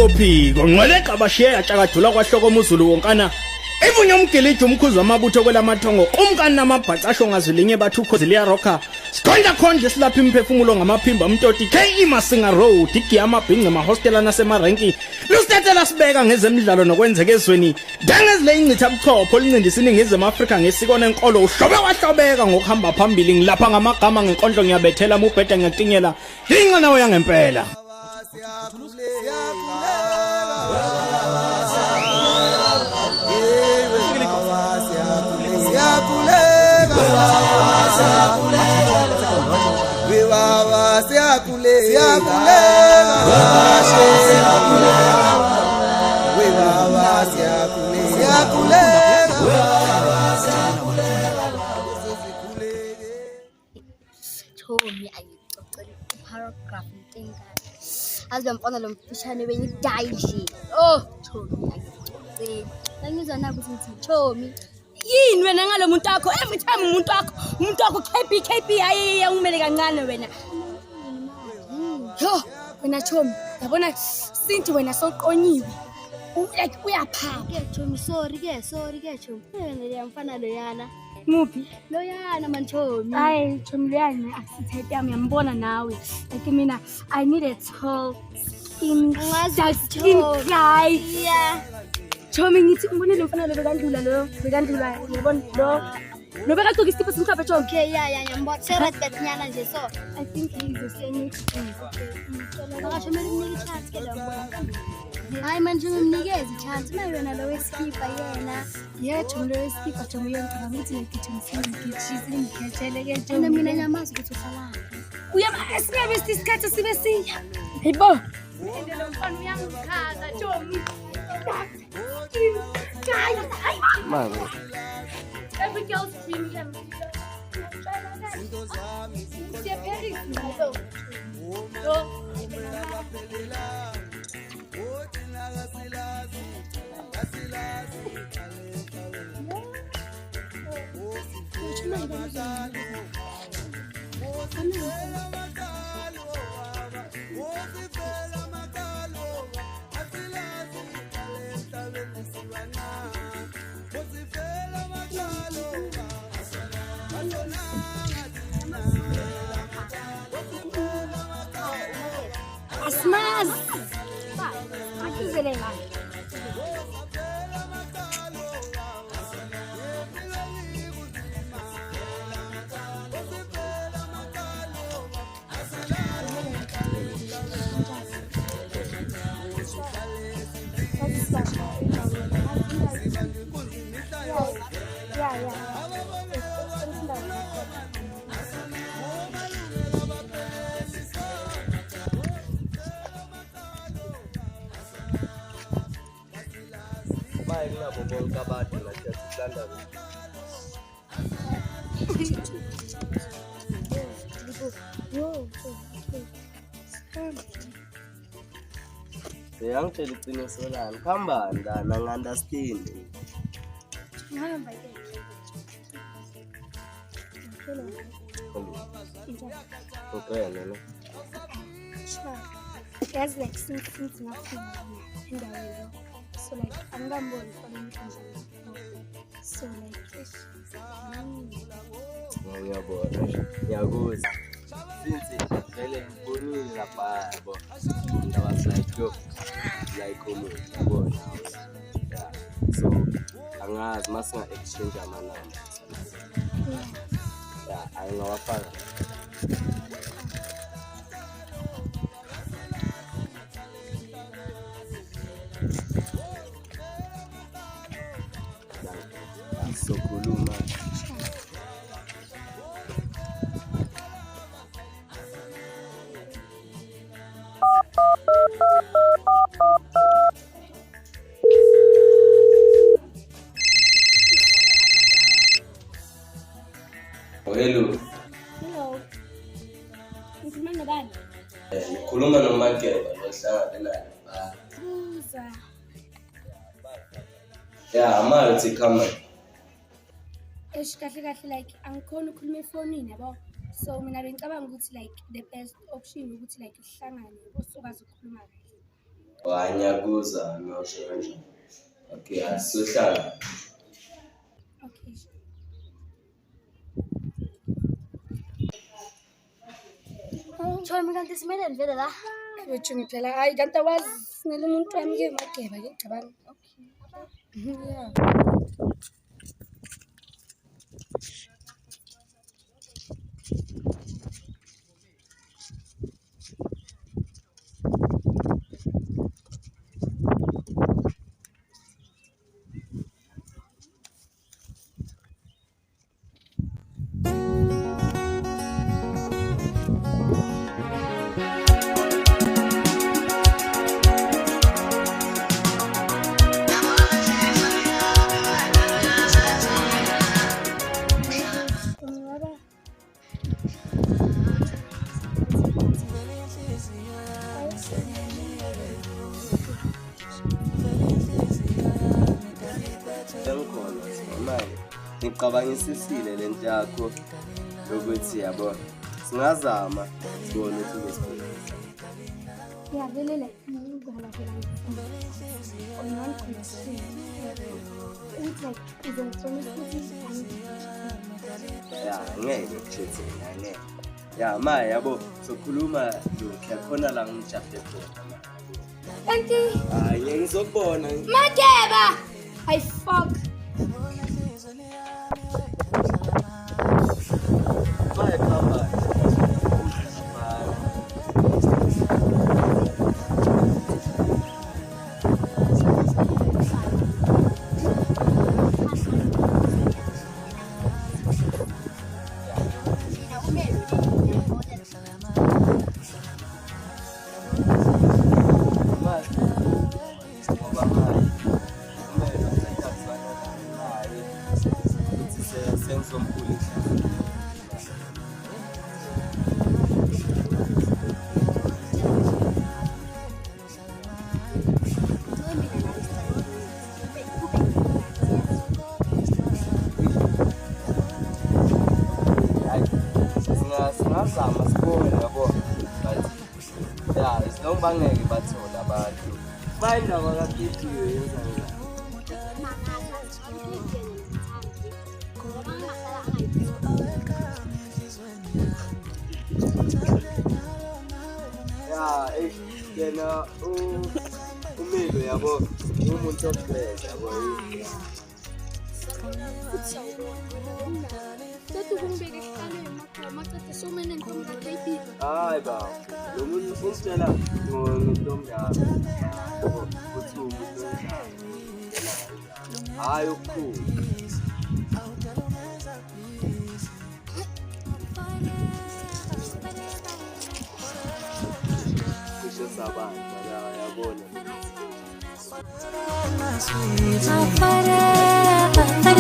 phiko ngcwele qabashiye yatshakadula kwahloko uMzulu wonkana ivunya umgiliji umkhuzi wamabutho kwelamathongo umkani namabhaca asho ngazilinye bathu ukhozi liya rocker sikhonja khonje silapha imphefumulo ngamaphimba umtoti KE Masinga Road igiyama bhinqe mahostela nasemarenki lusitethela sibeka ngezemidlalo nokwenzeka ezweni dangezile incitha buchopho lincindisa iningizimu Afrika ngesiko nenkolo uhlobe wahlobeka ngokuhamba phambili ngilapha ngamagama ngenkondlo ngiyabethela mubheda ngiyacinyela inqa nawe yangempela Thomi ayicocela paragraph intinga azibe mfana lo mfishane wenyidayishi Thomi ayicocela ngizwa naku ukuthi Thomi yini wena ngalo muntu wakho every time umuntu wakho KP hayi ungimele kancane wena yo wena Thomi yabona sinti wena soqonyiwe like uyaphaka ke Thomi sorry ke Thomi wena mfana loyana muphi loyana man Thomi hayi Thomi loyana akusitype yami yambona nawe like mina I need a tall skin guy yeah Thomi ngithi umbone lo mfana lo bekandlula yabona lo bekagcoka isikipho simhlophe Thomi okay yeah ngiyambona sered betnyana nje so I think he's the same akasho mina nginika chance ke lo hayi manje ngimnikeza chance mayona lo weskipa yena yethu lo weskipa Thomi yonke ngithi ngigijima ngikhetshele ke Thomi mina nyamazi ukuthi uhlala uyama esiyabe isikhathi sibe siya hayibo lo mfana uyangikhaza Thomi Mami. Every girl's dream can be Asmaz! Aqui veremos. Mai nabo bonke abantu la sihlanda Angitshela iqiniso lami khamba ndana ngi-understand Ngihamba ke. okay no Guys like since nothing in the way. So like I'm gonna go for the so like ngiyakuzwa since vele ngibonile lapha yabo I was like yo like umuntu yabona yeah so angazi masinga exchange amanamba yeah ayingawafaka sokhuluma Hello. Ngikhuluma nobani? Ngikhuluma noMageba lohlangane naye. Buza. Yeah, amathi camera. Kahle like angikhona ukukhuluma efonini yabo. So mina bengicabanga ukuthi like the best option ukuthi like uhlangane usukazi ukukhuluma kahle. Wanyakuza nosho kanjani. Okay, asihlala. Okay. Chomi kanti simele vele la. Chomi phela hayi kanti awazi sinele umuntu wami ke mageba ke cabanga. Okay. Yeah. Ngicabangisisile lento yakho lokuthi yabo singazama sibone ukuthi besibona. Yeah, vele like ngizala phela. On one condition. It's like is a Ya ngeke kuthethela ngeke. Ya manje yabo sokhuluma lo khona la ngijafte khona. Kanti Hayi ngizokubona. Mageba. I fuck. Manje khamba. Singazama sibone yabo but ya isilongo bangeke bathola abantu bayindaba kaBithi yenza ya yena umilo yabo umuntu opleasure yabo hayi ba lo muntu usitshela ngintombi yami ukuthi umuntu hayi ukukhulu kusho sabantu yabona I'll fight it.